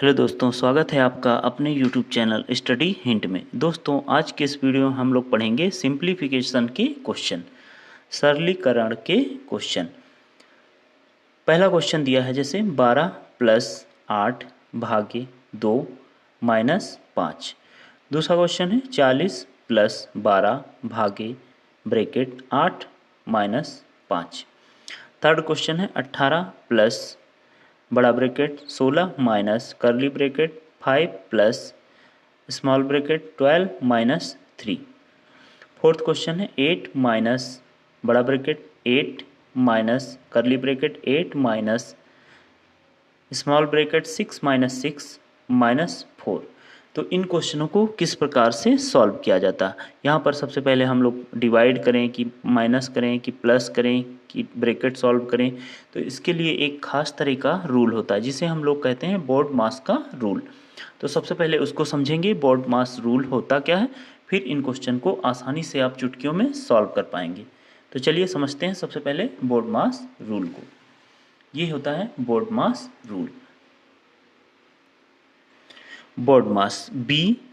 Hello दोस्तों, स्वागत है आपका अपने यूट्यूब चैनल स्टडी हिंट में। दोस्तों, आज के इस वीडियो में हम लोग पढ़ेंगे सिंप्लीफिकेशन के क्वेश्चन, सरलीकरण के क्वेश्चन। पहला क्वेश्चन दिया है जैसे 12 प्लस 8 भागे 2 माइनस 5। दूसरा क्वेश्चन है 40 प्लस 12 भागे ब्रैकेट 8 माइनस 5। थर्ड क्वेश्चन है 18 प्लस बड़ा ब्रैकेट 16 माइनस करली bracket 5 plus small bracket 12 minus 3। Fourth question है 8 माइनस बड़ा ब्रैकेट 8 माइनस करली bracket 8 minus small bracket 6 minus 6 minus 4। तो इन क्वेश्चनों को किस प्रकार से सॉल्व किया जाता है, यहाँ पर सबसे पहले हम लोग डिवाइड करें कि माइनस करें कि प्लस करें कि ब्रैकेट सॉल्व करें। तो इसके लिए एक खास तरीका रूल होता है जिसे हम लोग कहते हैं बोर्ड मास का रूल। तो सबसे पहले उसको समझेंगे बोर्ड मास रूल होता क्या है, फिर इन क्वेश्चन को आसानी से आप चुटकियों में सॉल्व कर पाएंगे। तो चलिए समझते हैं सबसे पहले बोर्ड मास रूल को। ये होता है BODMAS rule. BODMAS BODMAS।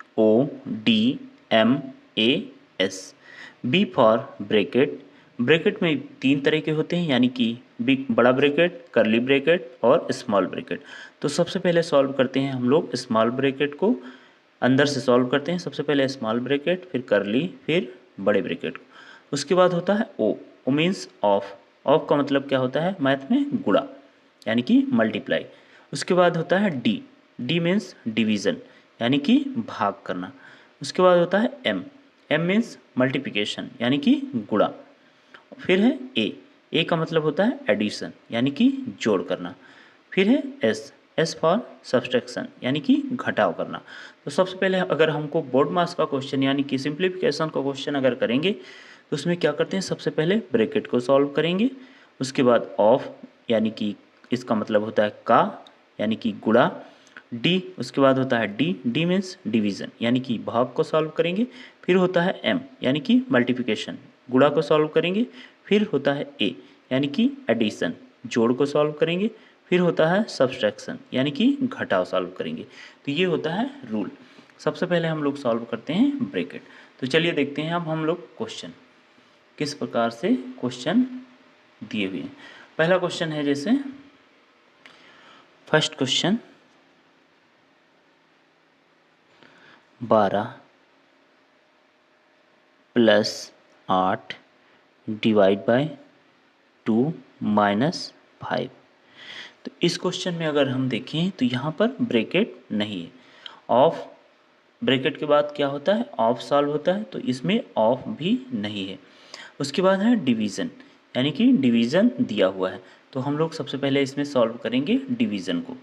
B for bracket. Bracket में तीन तरह के होते हैं, यानी कि बिग बड़ा ब्रैकेट, करली ब्रैकेट और स्मॉल ब्रैकेट। तो सबसे पहले सॉल्व करते हैं हम लोग स्मॉल ब्रैकेट को, अंदर से सॉल्व करते हैं। सबसे पहले स्मॉल ब्रैकेट, फिर करली, फिर बड़े ब्रैकेट को। उसके बाद होता है ओ मीन्स ऑफ। ऑफ का मतलब क्या होता है मैथ में? गुणा, यानी कि मल्टीप्लाई। उसके बाद होता है डी मीन्स डिवीज़न, यानी कि भाग करना। उसके बाद होता है एम मीन्स मल्टीप्लिकेशन, यानी कि गुणा। फिर है ए का मतलब होता है एडिशन, यानी कि जोड़ करना। फिर है एस फॉर सब्सट्रैक्शन, यानी कि घटाव करना। तो सबसे पहले अगर हमको बोर्ड मास का क्वेश्चन यानी कि सिंप्लीफिकेशन का क्वेश्चन अगर करेंगे तो उसमें क्या करते हैं, सबसे पहले ब्रैकेट को सॉल्व करेंगे। उसके बाद ऑफ, यानी कि इसका मतलब होता है का, यानी कि गुणा। डी, उसके बाद होता है डी मीन्स डिवीज़न, यानी कि भाग को सॉल्व करेंगे। फिर होता है एम, यानी कि मल्टीप्लिकेशन, गुणा को सॉल्व करेंगे। फिर होता है ए, यानी कि एडिशन, जोड़ को सॉल्व करेंगे। फिर होता है सब्सट्रैक्शन, यानी कि घटाव सॉल्व करेंगे। तो ये होता है रूल। सबसे पहले हम लोग सॉल्व करते हैं ब्रैकेट। तो चलिए देखते हैं अब हम लोग क्वेश्चन किस प्रकार से क्वेश्चन दिए हुए हैं। पहला क्वेश्चन है जैसे first question 12 plus 8 divide by 2 minus 5। तो इस क्वेश्चन में अगर हम देखें तो यहाँ पर ब्रैकेट नहीं है। ऑफ ब्रैकेट के बाद क्या होता है, ऑफ सॉल्व होता है, तो इसमें ऑफ भी नहीं है। उसके बाद है डिवीज़न, यानी कि डिवीज़न दिया हुआ है। तो हम लोग सबसे पहले इसमें सॉल्व करेंगे डिवीज़न को,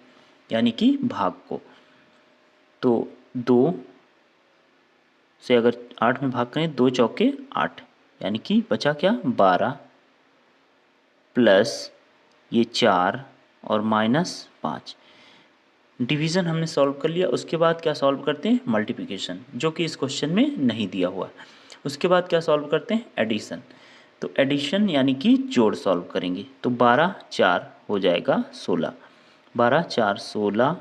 यानी कि भाग को। तो 2 से अगर 8 में भाग करें, 2 चौके 8, यानी कि बचा क्या 12 प्लस ये 4 और माइनस 5। डिवीज़न हमने सॉल्व कर लिया। उसके बाद क्या सॉल्व करते हैं, मल्टीप्लिकेशन, जो कि इस क्वेश्चन में नहीं दिया हुआ है। उसके बाद क्या सॉल्व करते हैं, एडिशन। तो एडिशन यानी कि जोड़ सॉल्व करेंगे। तो 12 4 हो जाएगा 16, 12 4 16।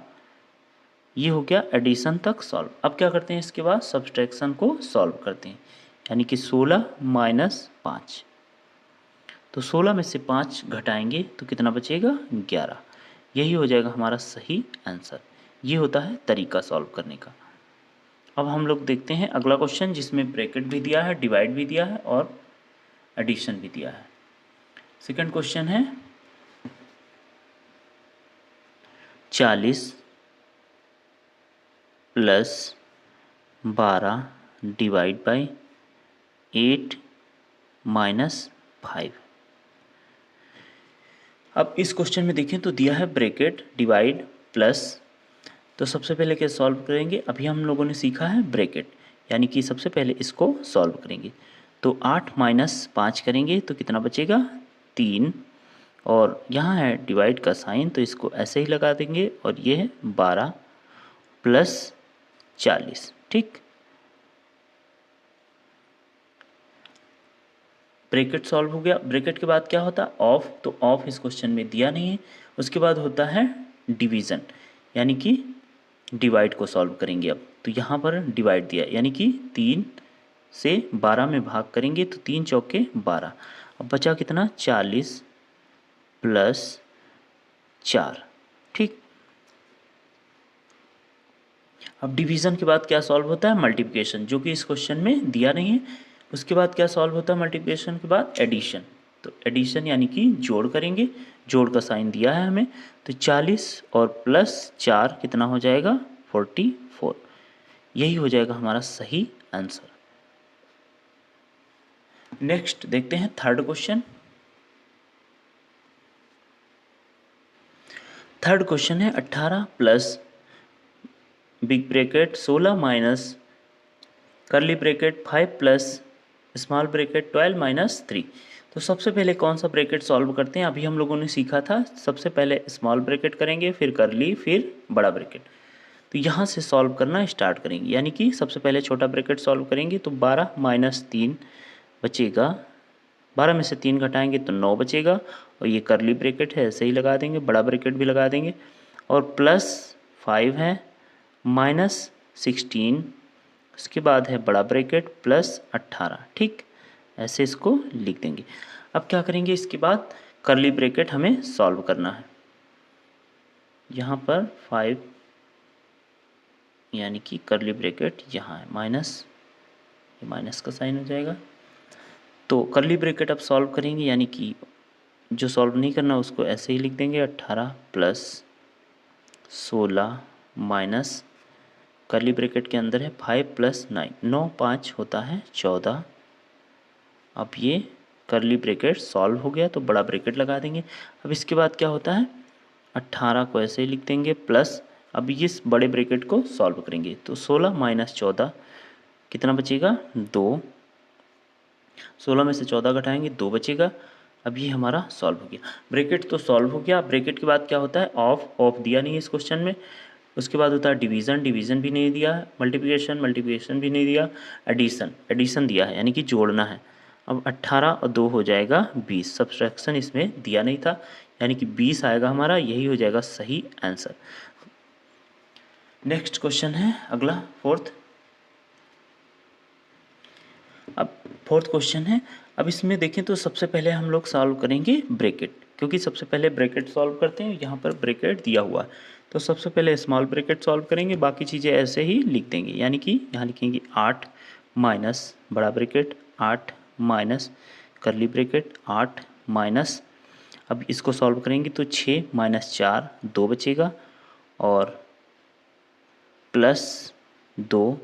ये हो गया एडिशन तक सॉल्व। अब क्या करते हैं, इसके बाद सब्सट्रैक्शन को सॉल्व करते हैं, यानी कि 16 माइनस 5। तो 16 में से 5 घटाएंगे तो कितना बचेगा, 11। यही हो जाएगा हमारा सही आंसर। ये होता है तरीका सॉल्व करने का। अब हम लोग देखते हैं अगला क्वेश्चन जिसमें ब्रैकेट भी दिया है, डिवाइड भी दिया है और एडिशन भी दिया है। सेकंड क्वेश्चन है 40 प्लस 12 डिवाइड बाई 8 माइनस 5। अब इस क्वेश्चन में देखें तो दिया है ब्रैकेट, डिवाइड, प्लस। तो सबसे पहले क्या सॉल्व करेंगे, अभी हम लोगों ने सीखा है ब्रैकेट, यानी कि सबसे पहले इसको सॉल्व करेंगे। तो 8 माइनस 5 करेंगे तो कितना बचेगा, 3। और यहाँ है डिवाइड का साइन, तो इसको ऐसे ही लगा देंगे। और ये है 12 प्लस 40, ठीक। ब्रैकेट सॉल्व हो गया। ब्रैकेट के बाद क्या होता है, ऑफ। तो ऑफ इस क्वेश्चन में दिया नहीं है। उसके बाद होता है डिवीज़न, यानी कि डिवाइड को सॉल्व करेंगे अब। तो यहाँ पर डिवाइड दिया यानी कि 3 से 12 में भाग करेंगे तो 3 चौके 12। अब बचा कितना 40 प्लस 4। ठीक, अब डिवीज़न के बाद क्या सॉल्व होता है मल्टीप्लिकेशन, जो कि इस क्वेश्चन में दिया नहीं है। उसके बाद क्या सॉल्व होता है मल्टीप्लिकेशन के बाद एडिशन। तो एडिशन यानी कि जोड़ करेंगे, जोड़ का साइन दिया है हमें। तो 40 और प्लस 4 कितना हो जाएगा 44। यही हो जाएगा हमारा सही आंसर। नेक्स्ट देखते हैं थर्ड क्वेश्चन। थर्ड क्वेश्चन है 18 प्लस बिग ब्रैकेट 16 माइनस करली bracket 5 plus small bracket 12 minus 3। तो सबसे पहले कौन सा ब्रैकेट सॉल्व करते हैं, अभी हम लोगों ने सीखा था सबसे पहले स्मॉल ब्रैकेट करेंगे, फिर करली, फिर बड़ा ब्रैकेट। तो यहाँ से सॉल्व करना स्टार्ट करेंगे, यानी कि सबसे पहले छोटा ब्रैकेट सॉल्व करेंगे तो 12 माइनस 3 बचेगा, 12 में से 3 घटाएंगे तो 9 बचेगा। और ये करली ब्रैकेट है ऐसे ही लगा देंगे, बड़ा ब्रैकेट भी लगा देंगे। और प्लस 5 है माइनस 16, उसके बाद है बड़ा ब्रैकेट प्लस 18। ठीक, ऐसे इसको लिख देंगे। अब क्या करेंगे, इसके बाद करली ब्रैकेट हमें सॉल्व करना है। यहाँ पर 5 यानी कि करली ब्रैकेट यहाँ है, माइनस, ये माइनस का साइन हो जाएगा। तो करली ब्रैकेट अब सॉल्व करेंगे, यानी कि जो सॉल्व नहीं करना उसको ऐसे ही लिख देंगे। 18 प्लस 16 माइनस करली ब्रैकेट के अंदर है 5 प्लस 9, 9 5 होता है 14। अब ये करली ब्रैकेट सॉल्व हो गया तो बड़ा ब्रैकेट लगा देंगे। अब इसके बाद क्या होता है 18 को ऐसे ही लिख देंगे प्लस, अब इस बड़े ब्रैकेट को सॉल्व करेंगे तो 16 माइनस 14 कितना बचेगा 2। 16 में से 14 घटाएंगे 2 बचेगा। अब ये हमारा सॉल्व हो गया, ब्रैकेट तो सॉल्व हो गया। ब्रैकेट के बाद क्या होता है ऑफ, ऑफ दिया नहीं है इस क्वेश्चन में। उसके बाद होता है डिवीज़न, डिवीज़न भी नहीं दिया है, मल्टीप्लिकेशन, मल्टीप्लिकेशन भी नहीं दिया, एडिशन, एडिशन दिया है यानी कि जोड़ना है। अब 18 और 2 हो जाएगा 20, सब्सट्रैक्शन इसमें दिया नहीं था यानी कि 20 आएगा हमारा, यही हो जाएगा सही आंसर। नेक्स्ट क्वेश्चन है अगला फोर्थ। अब फोर्थ क्वेश्चन है, अब इसमें देखें तो सबसे पहले हम लोग सॉल्व करेंगे ब्रैकेट, क्योंकि सबसे पहले ब्रैकेट सॉल्व करते हैं। यहाँ पर ब्रैकेट दिया हुआ है तो सबसे पहले स्मॉल ब्रैकेट सॉल्व करेंगे, बाकी चीज़ें ऐसे ही लिख देंगे। यानी कि यहाँ लिखेंगे 8 माइनस बड़ा ब्रैकेट 8 माइनस करली ब्रैकेट 8 माइनस, अब इसको सॉल्व करेंगे तो 6 माइनस 4 2 बचेगा और प्लस 2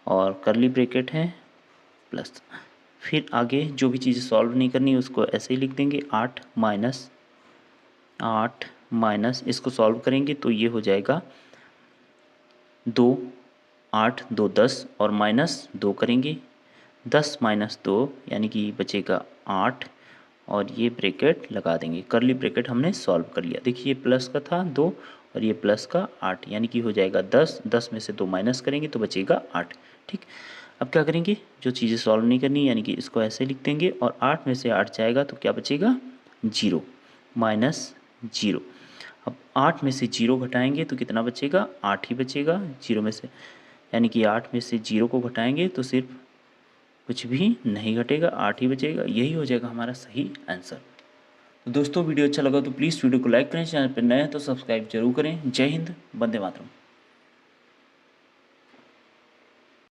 और करली ब्रैकेट है प्लस। फिर आगे जो भी चीज़ें सॉल्व नहीं करनी उसको ऐसे ही लिख देंगे 8 माइनस इसको सॉल्व करेंगे तो ये हो जाएगा 2 8 2 10 और माइनस 2 करेंगे 10 माइनस 2 यानी कि बचेगा 8 और ये ब्रैकेट लगा देंगे। करली ब्रैकेट हमने सॉल्व कर लिया। देखिए ये प्लस का था 2 और ये प्लस का 8 यानी कि हो जाएगा 10, 10 में से 2 माइनस करेंगे तो बचेगा 8। ठीक, अब क्या करेंगे जो चीज़ें सॉल्व नहीं करनी यानी कि इसको ऐसे लिख देंगे और 8 में से 8 जाएगा तो क्या बचेगा 0 माइनस 0। अब 8 में से 0 घटाएंगे तो कितना बचेगा 8 ही बचेगा 0 में से, यानी कि 8 में से 0 को घटाएंगे तो सिर्फ कुछ भी नहीं घटेगा 8 ही बचेगा, यही हो जाएगा हमारा सही आंसर। तो दोस्तों वीडियो अच्छा लगा तो प्लीज़ वीडियो को लाइक करें, चैनल पर नए हैं तो सब्सक्राइब जरूर करें। जय हिंद, वंदे मातरम।